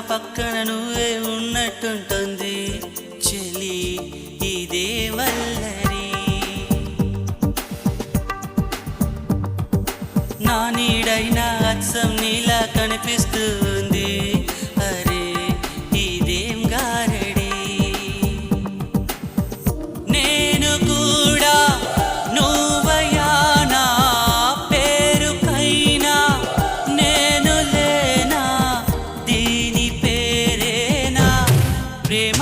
పక్కన నువ్వే ఉన్నట్టుంటుంది చెలి ఇదే వల్లరి నా నీడైనా అచ్చం నీలా కనిపిస్తుంది అరే ఇదేం గారడి నేను కూడా నువ్వయా నా పేరుకైనా నేను లేనా దీని పేరేనా ప్రేమ